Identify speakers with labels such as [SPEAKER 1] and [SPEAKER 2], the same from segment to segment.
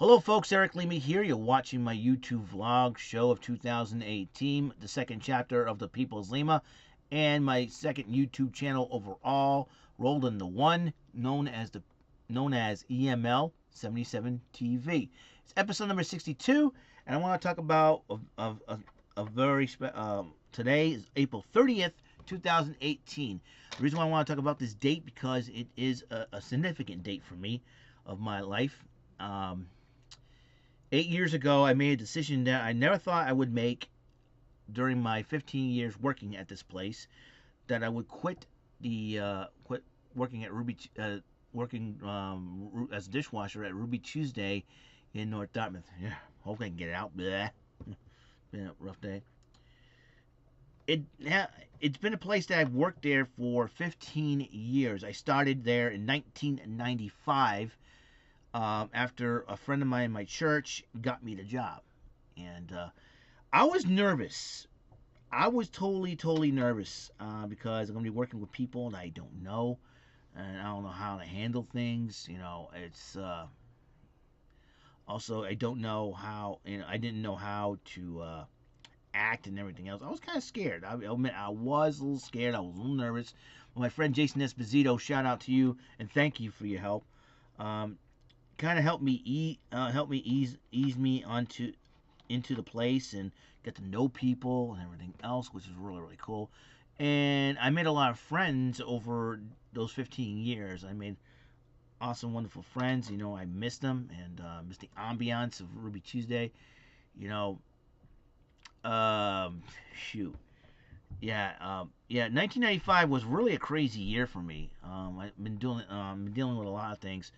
[SPEAKER 1] Hello, folks. Eric Leamy here. You're watching my YouTube vlog show of 2018, the second chapter of The People's Lima, and my second YouTube channel overall, rolled in the one known as EML77 TV. It's episode number 62, and I want to talk about a very today is April 30th, 2018. The reason why I want to talk about this date because it is a significant date for me of my life. 8 years ago, I made a decision that I never thought I would make during my 15 years working at this place. That I would quit working at working as a dishwasher at Ruby Tuesday in North Dartmouth. Yeah, hope I can get it out. Bleh. Been a rough day. It's been a place that I've worked there for 15 years. I started there in 1995. After a friend of mine in my church got me the job. And I was nervous. I was totally nervous because I'm going to be working with people that I don't know. And I don't know how to handle things. It's also, I don't know how, I didn't know how to act and everything else. I was kind of scared. I admit I was a little scared. I was a little nervous. Well, my friend Jason Esposito, shout out to you and thank you for your help. Kind of helped me ease me into the place and get to know people and everything else, which is really cool. And I made a lot of friends over those 15 years. I made awesome, wonderful friends. I miss them and miss the ambiance of Ruby Tuesday. Shoot. Yeah, 1995 was really a crazy year for me. I've been dealing with a lot of things.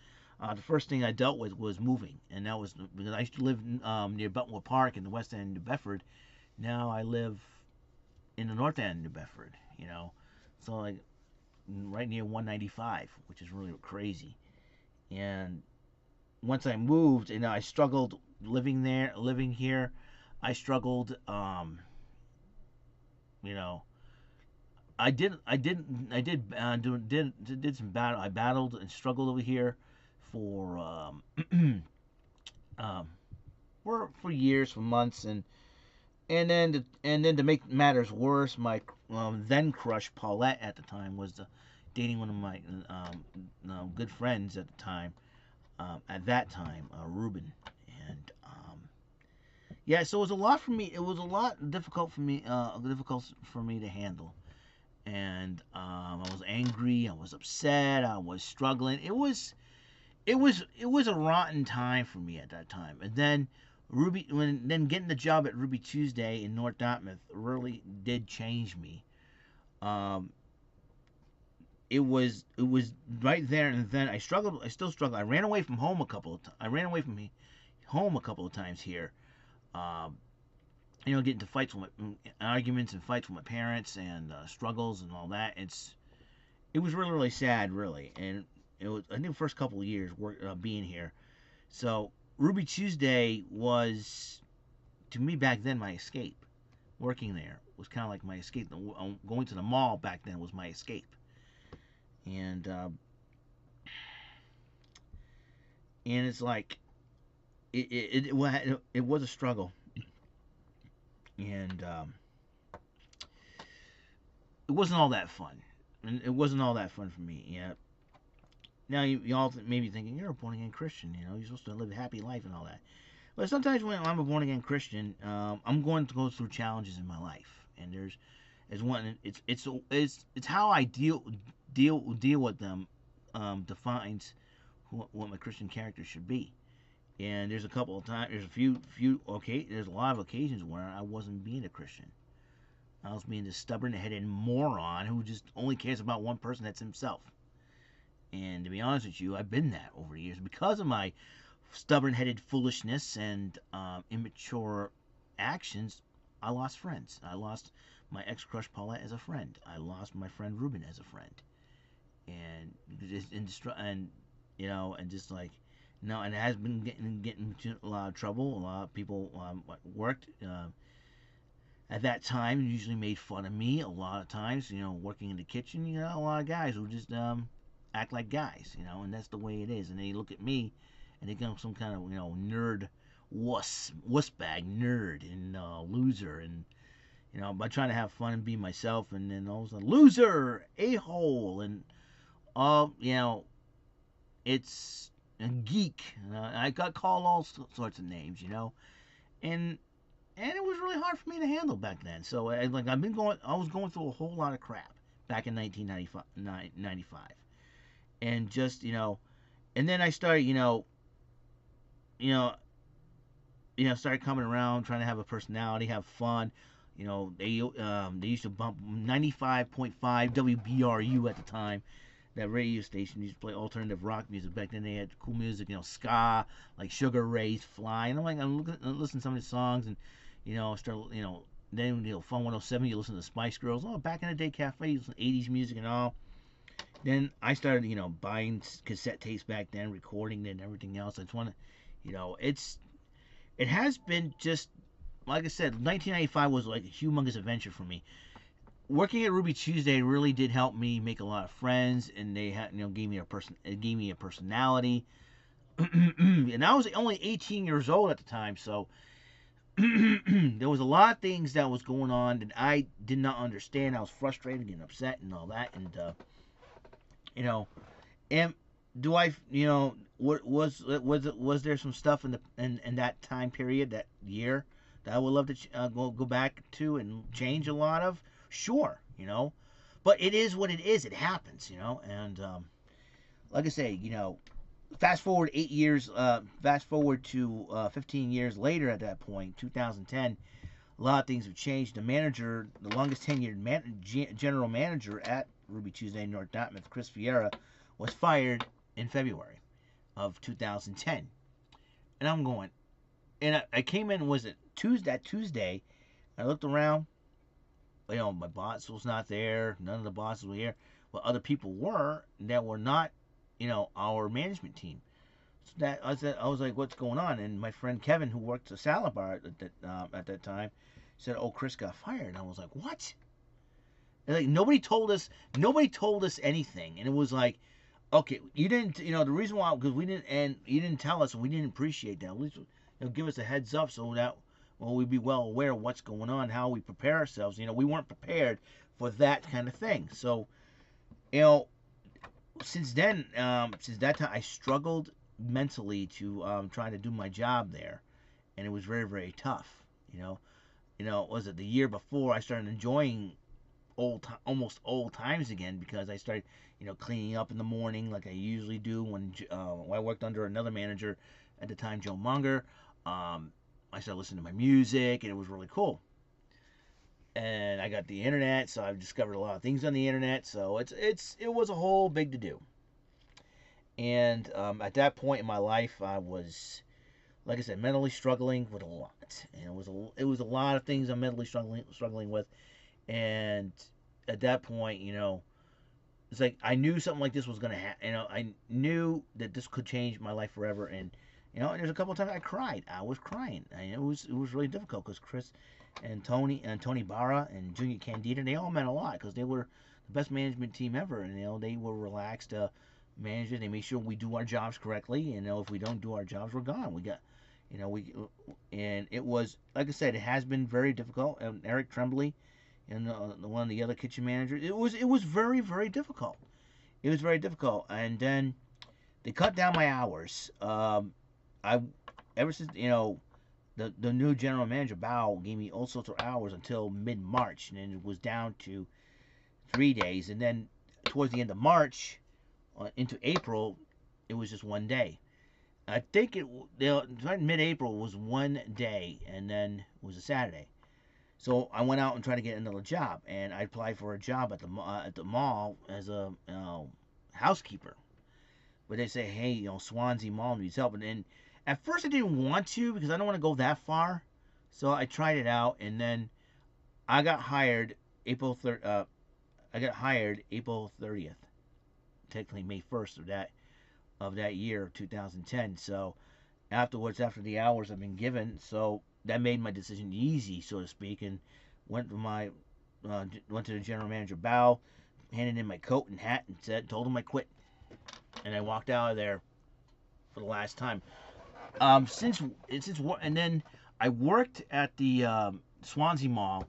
[SPEAKER 1] The first thing I dealt with was moving, and that was because I used to live near Buttonwood Park in the west end of New Bedford. Now I live in the north end of New Bedford, so like right near 195, which is really crazy. And once I moved, I struggled living here. I struggled, did some battle. I battled and struggled over here for for years, for months, and then to make matters worse, my then crush Paulette at the time was dating one of my good friends at the time. At that time, Ruben, and yeah, so it was a lot for me. It was a lot difficult for me to handle. And I was angry. I was upset. I was struggling. It was a rotten time for me at that time. And then getting the job at Ruby Tuesday in North Dartmouth really did change me. It was right there and then I struggled. I still struggle. I ran away from home a couple of times here. Um, get into arguments and fights with my parents and struggles and all that. It was really sad, really, and it was I think the first couple of years being here. So Ruby Tuesday was to me back then my escape. Working there was kind of like my escape. Going to the mall back then was my escape, and it's like it was a struggle, and it wasn't all that fun. And it wasn't all that fun for me. Yeah. Now you all may be thinking you're a born again Christian. You're supposed to live a happy life and all that. But sometimes when I'm a born again Christian, I'm going to go through challenges in my life, and there's one. It's how I deal with them defines what my Christian character should be. And there's a couple of times, there's a lot of occasions where I wasn't being a Christian. I was being this stubborn-headed moron who just only cares about one person, that's himself. And to be honest with you, I've been that over the years because of my stubborn-headed foolishness and immature actions. I lost friends. I lost my ex-crush Paulette as a friend. I lost my friend Ruben as a friend. And just like. No, and it has been getting into a lot of trouble. A lot of people worked at that time usually made fun of me a lot of times. Working in the kitchen, a lot of guys who just act like guys, and that's the way it is. And they look at me and become some kind of nerd wuss bag nerd and loser, and by trying to have fun and be myself, and then all of a sudden loser, a hole, and all it's a geek. I got called all sorts of names, and it was really hard for me to handle back then. So I was going through a whole lot of crap back in 1995, and just and then I started started coming around, trying to have a personality, have fun. They used to bump 95.5 WBRU at the time. That radio station used to play alternative rock music. Back then they had cool music, ska, like Sugar Ray's Fly. And I'm listening to some of the songs, and then Fun 107, you listen to the Spice Girls. Oh, back in the day, cafe, you listen to 80s music and all. Then I started, buying cassette tapes back then, recording it and everything else. I just want to, it has been just, like I said, 1995 was like a humongous adventure for me. Working at Ruby Tuesday really did help me make a lot of friends, and they had, gave me a personality. And I was only 18 years old at the time, so there was a lot of things that was going on that I did not understand. I was frustrated and upset and all that, and and do I, was there some stuff in that time period, that year, that I would love to go back to and change a lot of? Sure, but it is what it is. It happens, and like I say, fast forward 8 years, fast forward to 15 years later at that point, 2010, a lot of things have changed. The longest tenured general manager at Ruby Tuesday North Dartmouth, Chris Vieira, was fired in February of 2010. And I'm going, and I came in, was it Tuesday, I looked around, my boss was not there, none of the bosses were here, but other people were that were not, our management team. So that I was like, what's going on? And my friend Kevin, who worked at a salad bar at that time, said, oh, Chris got fired. And I was like, what? And like, nobody told us anything. And it was like, okay, you didn't, the reason why, because we didn't, and you didn't tell us, and we didn't appreciate that. At least give us a heads up so that we'd be well aware of what's going on, how we prepare ourselves. We weren't prepared for that kind of thing. So, since that time, I struggled mentally to try to do my job there, and it was very, very tough. Was it the year before I started enjoying almost old times again, because I started, cleaning up in the morning like I usually do when I worked under another manager at the time, Joe Munger. I started listening to my music, and it was really cool. And I got the internet, so I've discovered a lot of things on the internet. So it was a whole big to do. And at that point in my life, I was, like I said, mentally struggling with a lot, and it was a lot of things I'm mentally struggling with. And at that point, it's like I knew something like this was gonna happen. I knew that this could change my life forever. And and there's a couple of times I cried. I was crying. It was really difficult, because Chris and Tony Barra and Junior Candida, they all meant a lot, because they were the best management team ever, and they were relaxed managers. They made sure we do our jobs correctly, and if we don't do our jobs, we're gone. We got, and it was, like I said, it has been very difficult. And Eric Tremblay and one of the other kitchen managers, it was very, very difficult. It was very difficult, and then they cut down my hours. Ever since the new general manager Bao gave me all sorts of hours until mid-March, and then it was down to 3 days, and then towards the end of March into April, it was just 1 day. I think mid-April was 1 day, and then it was a Saturday. So I went out and tried to get another job, and I applied for a job at the mall as a housekeeper. But they say, hey, Swansea Mall needs help, and at first I didn't want to, because I don't want to go that far. So I tried it out, and then I got hired April 30th. Technically May 1st of that year, 2010. So afterwards, after the hours I've been given, so that made my decision easy, so to speak, and went to the general manager Bao, handed in my coat and hat, and told him I quit, and I walked out of there. for the last time. Since and then I worked at the Swansea Mall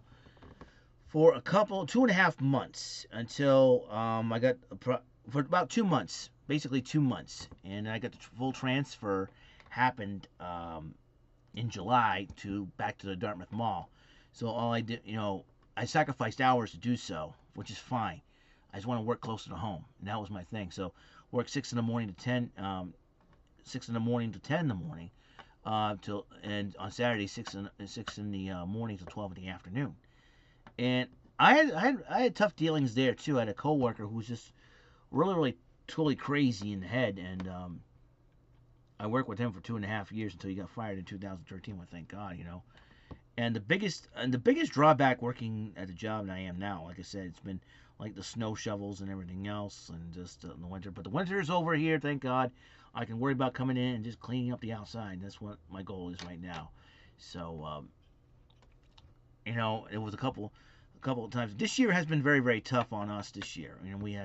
[SPEAKER 1] for 2.5 months until I got for about 2 months, basically 2 months, and I got the full transfer happened in July to back to the Dartmouth Mall. So all I did, I sacrificed hours to do so, which is fine. I just want to work closer to home, and that was my thing. So work 6 in the morning to 10, 6 in the morning to 10 in the morning, till and on Saturday 6 in the morning to 12 in the afternoon. And I had tough dealings there too. I had a coworker who was just really totally crazy in the head, and I worked with him for 2.5 years until he got fired in 2013. Well, thank God. And the biggest drawback working at the job that I am now, like I said, it's been like the snow shovels and everything else, and just in the winter. But the winter is over here, thank God. I can worry about coming in and just cleaning up the outside. That's what my goal is right now. So, it was a couple of times. This year has been very tough on us. This year, we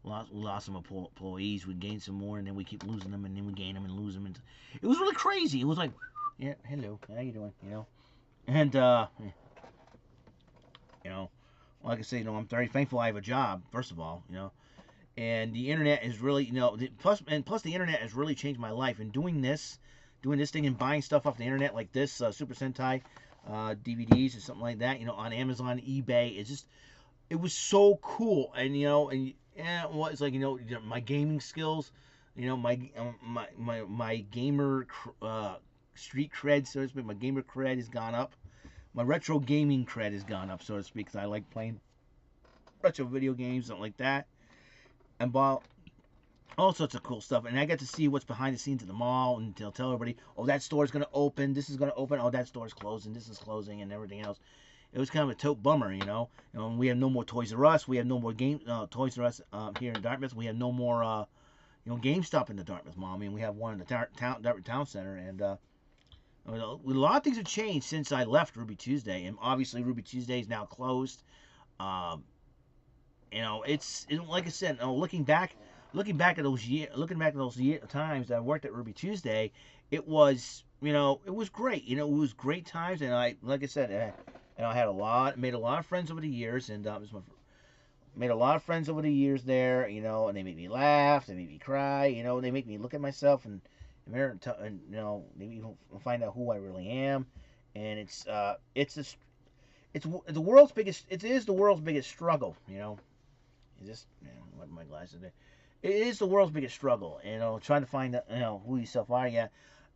[SPEAKER 1] lost some employees. We gained some more, and then we keep losing them, and then we gain them and lose them. And it was really crazy. It was like, yeah, hello, how you doing? And like I say, I'm very thankful I have a job. First of all, and the internet is really, plus the internet has really changed my life. And doing this thing and buying stuff off the internet like this, Super Sentai DVDs or something like that, on Amazon, eBay, it was so cool. And it's like, my gaming skills, my gamer street cred, so to speak, my gamer cred has gone up. My retro gaming cred has gone up, so to speak, because I like playing retro video games, something like that, and all sorts of cool stuff. And I get to see what's behind the scenes at the mall, and they'll tell everybody, oh, that store's going to open, this is going to open, oh, that store's closing, this is closing, and everything else. It was kind of a tote bummer, we have no more Toys R Us, we have no more Toys R Us here in Dartmouth, we have no more, GameStop in the Dartmouth Mall. We have one in the Dartmouth Town Center, and a lot of things have changed since I left Ruby Tuesday, and obviously Ruby Tuesday is now closed. It's like I said, looking back at those times that I worked at Ruby Tuesday, it was great. It was great times, and like I said, I made a lot of friends over the years, and made a lot of friends over the years there. And they make me laugh, they make me cry. They make me look at myself and maybe even find out who I really am. And it's the world's biggest. It is the world's biggest struggle. What my glasses there. It is the world's biggest struggle. Trying to find out who yourself are. Yeah,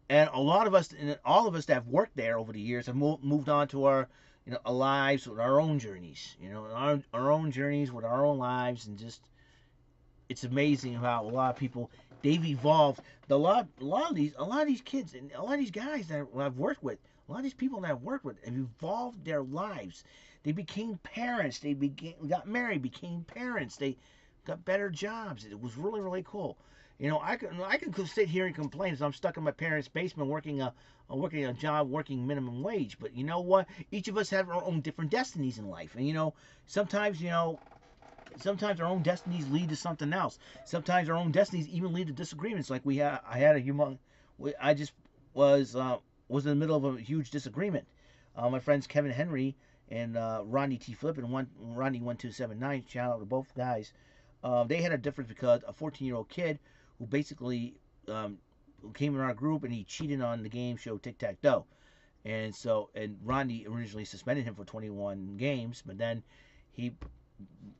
[SPEAKER 1] and a lot of us, and all of us that have worked there over the years, have moved on to our lives with our own journeys. Our own journeys with our own lives, and just it's amazing how a lot of people, they've evolved. A lot of these kids and a lot of these guys that I've worked with, a lot of these people that I've worked with have evolved their lives. They became parents. They got married, became parents. They got better jobs. It was really cool. I can sit here and complain as I'm stuck in my parents' basement working a job, working minimum wage. But you know what? Each of us have our own different destinies in life, and sometimes sometimes our own destinies lead to something else. Sometimes our own destinies even lead to disagreements. Like I just was in the middle of a huge disagreement. My friends Kevin Henry and Rodney T. Flip and Rodney 1279, shout out to both guys. They had a difference because a 14-year-old kid who basically came in our group and he cheated on the game show Tic Tac Toe. And Rodney originally suspended him for 21 games, but then he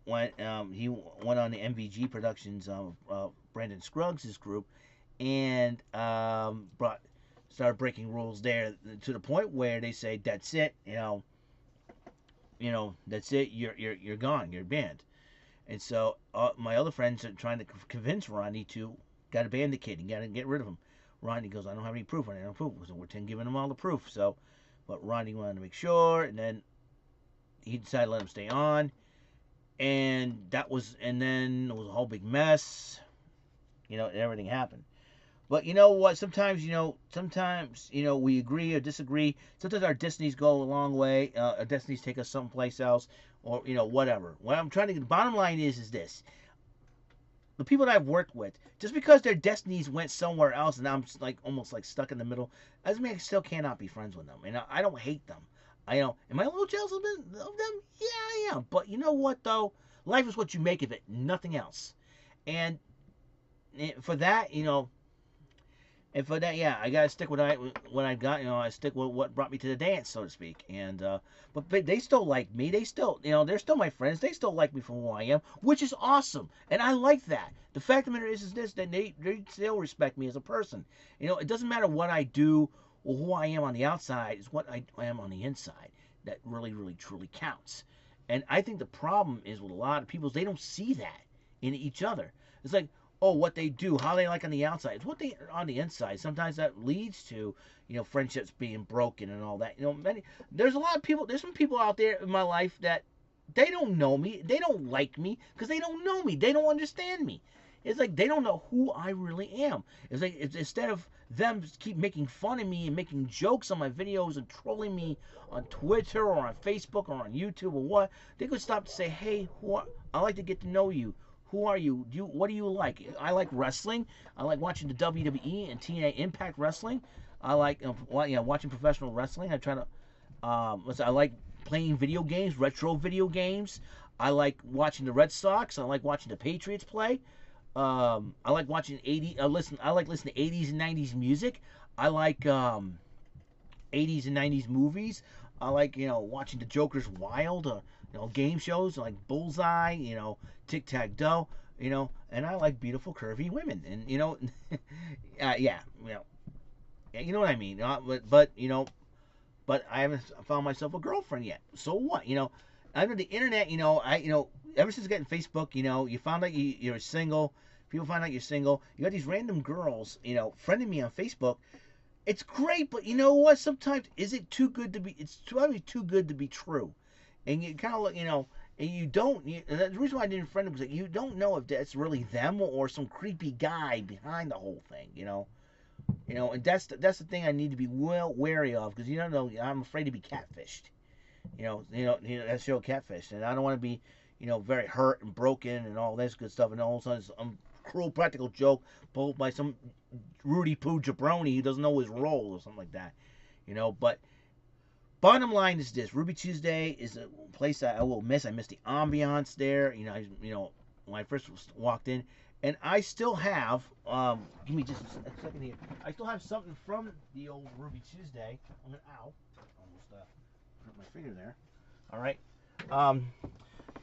[SPEAKER 1] went on the MVG Productions, Brandon Scruggs' group, and started breaking rules there to the point where they say, that's it, that's it, you're gone, you're banned. And so my other friends are trying to convince Rodney to got to ban the kid, you got to get rid of him. Rodney goes, I don't have any proof, So we're giving him all the proof. But Rodney wanted to make sure, and then he decided to let him stay on. And then it was a whole big mess, and everything happened. But you know what? Sometimes we agree or disagree. Sometimes our destinies go a long way. Our destinies take us someplace else, or whatever. What I'm trying to get, the bottom line is this: the people that I've worked with, just because their destinies went somewhere else and I'm like almost like stuck in the middle, doesn't mean I still cannot be friends with them. And I don't hate them. I don't. Am I a little jealous of them? Yeah, I am. But you know what though? Life is what you make of it, nothing else. And for that, and for that, yeah, I gotta stick with what I got. I stick with what brought me to the dance, so to speak. And but they still like me. They still, they're still my friends. They still like me for who I am, which is awesome. And I like that. The fact of the matter is this: that they still respect me as a person. It doesn't matter what I do or who I am on the outside. It's what I am on the inside that really, really, truly counts. And I think the problem is with a lot of people is they don't see that in each other. It's like, oh, what they do, how they like on the outside. It's what they are on the inside. Sometimes that leads to, friendships being broken and all that. There's a lot of people, there's some people out there in my life that they don't know me. They don't like me because they don't know me. They don't understand me. It's like they don't know who I really am. It's like instead of them keep making fun of me and making jokes on my videos and trolling me on Twitter or on Facebook or on YouTube or what, they could stop to say, hey, I like to get to know you. Who are you? What do you like? I like wrestling. I like watching the WWE and TNA Impact Wrestling. I like watching professional wrestling. I like playing video games, retro video games. I like watching the Red Sox. I like watching the Patriots play. I like watching I like listening to 80s and 90s music. I like 80s and 90s movies. I like watching the Joker's Wild. Game shows like Bullseye. Tic Tac Toe. And I like beautiful curvy women. And yeah, you know what I mean. But I haven't found myself a girlfriend yet. So what? Under the internet, ever since getting Facebook, you found out you're single. People find out you're single. You got these random girls, friending me on Facebook. It's great, but you know what? Sometimes is it too good to be? It's probably too good to be true, and you kind of look, and you don't. And the reason why I didn't friend them is that you don't know if that's really them or some creepy guy behind the whole thing, and that's the thing I need to be well wary of because I'm afraid to be catfished. That show Catfish, and I don't want to be, very hurt and broken and all this good stuff, and all of a sudden some cruel practical joke pulled by some Rudy Poo jabroni who doesn't know his role or something like that, But bottom line is this: Ruby Tuesday is a place that I will miss. I miss the ambiance there. When I first walked in, and I still have. Give me just a second here. I still have something from the old Ruby Tuesday. Ow, almost put my finger there. All right.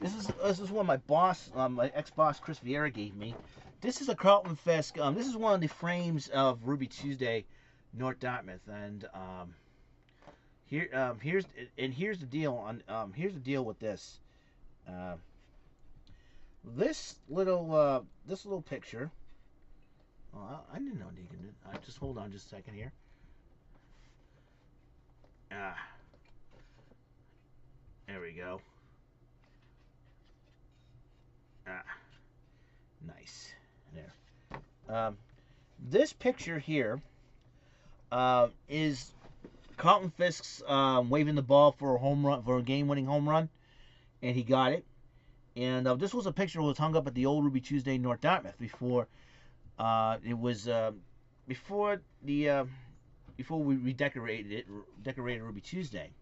[SPEAKER 1] This is one my boss, my ex-boss Chris Vieira gave me. This is a Carlton Fisk. This is one of the frames of Ruby Tuesday, North Dartmouth, and here's the deal on here's the deal with this. This little picture. Oh, I didn't know you could. Just hold on, just a second here. There we go. Nice. There. This picture here is Carlton Fisk's waving the ball for a home run, for a game-winning home run, and he got it. And this was a picture that was hung up at the old Ruby Tuesday North Dartmouth before before we redecorated Ruby Tuesday.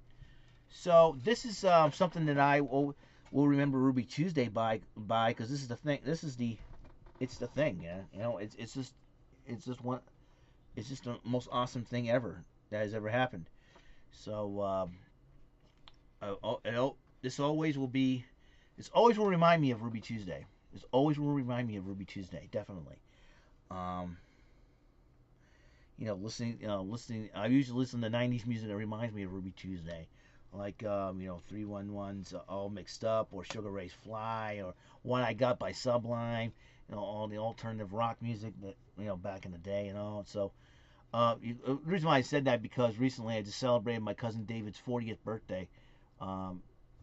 [SPEAKER 1] So this is something that I will remember Ruby Tuesday by because this is the thing. It's the thing. Yeah, it's just the most awesome thing ever that has ever happened. So this always will remind me of Ruby Tuesday. This always will remind me of Ruby Tuesday, definitely. Listening. I usually listen to '90s music that reminds me of Ruby Tuesday, like 311's All Mixed Up, or Sugar Ray's Fly, or What I Got by Sublime. All the alternative rock music that back in the day, So, the reason why I said that because recently I just celebrated my cousin David's 40th birthday. I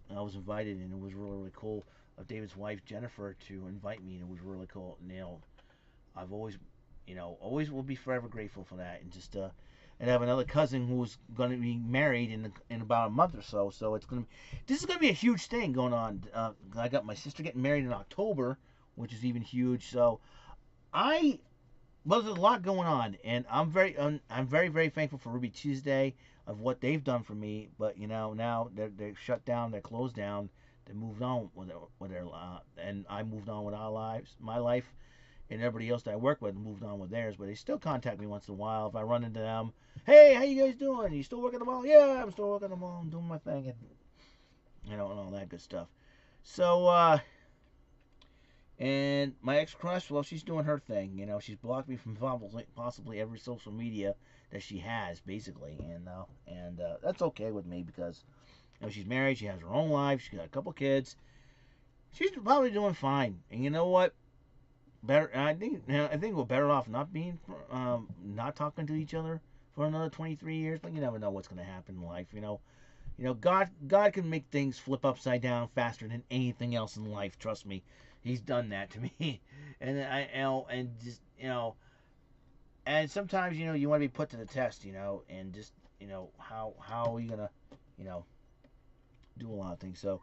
[SPEAKER 1] was invited, and it was really, really cool of David's wife Jennifer to invite me, and it was really cool. I've always will be forever grateful for that, and just and I have another cousin who's going to be married in about a month or so. So this is going to be a huge thing going on. I got my sister getting married in October, which is even huge. So well, there's a lot going on, and I'm very thankful for Ruby Tuesday of what they've done for me. But now they're shut down, they're closed down, they moved on with their and I moved on with our lives, my life, and everybody else that I work with moved on with theirs. But they still contact me once in a while if I run into them. Hey, how you guys doing? You still working the mall? Yeah, I'm still working the mall. I'm doing my thing, and and all that good stuff. So and my ex crush, well, she's doing her thing. She's blocked me from possibly every social media that she has, basically, and that's okay with me because she's married, she has her own life, she's got a couple kids, she's probably doing fine. And you know what? Better, I think we're better off not talking to each other for another 23 years. But you never know what's going to happen in life. God can make things flip upside down faster than anything else in life. Trust me, He's done that to me. And and just and sometimes you want to be put to the test. And just how are you gonna do a lot of things. So,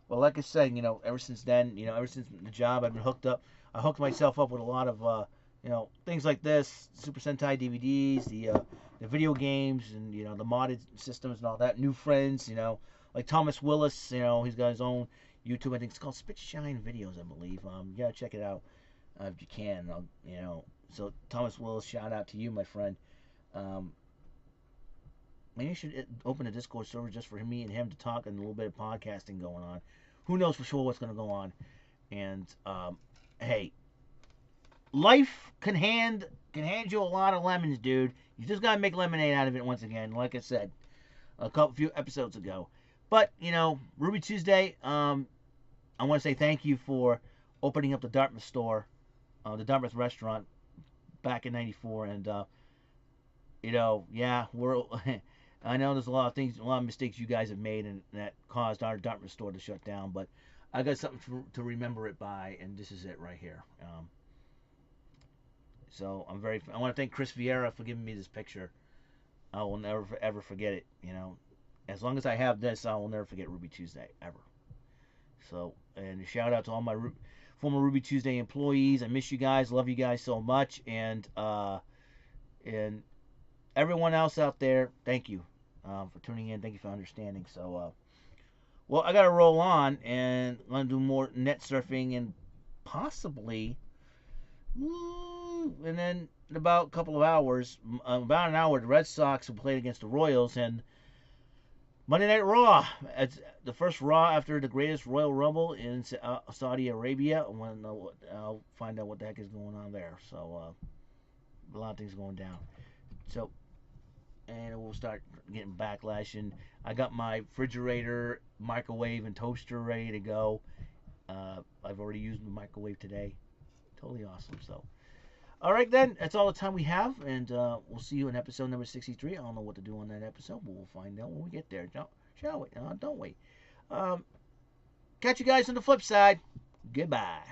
[SPEAKER 1] well, like I said, ever since then, ever since the job, I've been hooked up. I hooked myself up with a lot of things like this, Super Sentai DVDs, the video games, and the modded systems and all that. New friends, like Thomas Willis, he's got his own YouTube. I think it's called Spit Shine Videos, I believe. You gotta check it out if you can. So Thomas Willis, shout out to you, my friend. Maybe you should open a Discord server just for me and him to talk and a little bit of podcasting going on. Who knows for sure what's going to go on. And hey, life can hand you a lot of lemons, dude. You just got to make lemonade out of it once again, like I said a few episodes ago. But, Ruby Tuesday, I want to say thank you for opening up the Dartmouth store, the Dartmouth restaurant back in 94. And, yeah, I know there's a lot of mistakes you guys have made, and that caused our Dartmouth store to shut down. But I got something to remember it by, and this is it right here. So I want to thank Chris Vieira for giving me this picture. I will never ever forget it. As long as I have this, I will never forget Ruby Tuesday ever. So, and a shout out to all my former Ruby Tuesday employees. I miss you guys, love you guys so much, and everyone else out there, thank you for tuning in. Thank you for understanding. So, well, I got to roll on, and I'm going to do more net surfing, and possibly, and then in about a couple of hours, about an hour, the Red Sox will play against the Royals, and Monday Night Raw. It's the first Raw after the greatest Royal Rumble in Saudi Arabia. I'll find out what the heck is going on there. So, a lot of things going down. So, and we'll start getting backlash. And I got my refrigerator, microwave, and toaster ready to go. I've already used the microwave today. Totally awesome. So, all right then, that's all the time we have, and we'll see you in episode number 63. I don't know what to do on that episode, but we'll find out when we get there. Shall we? Don't we? Catch you guys on the flip side. Goodbye.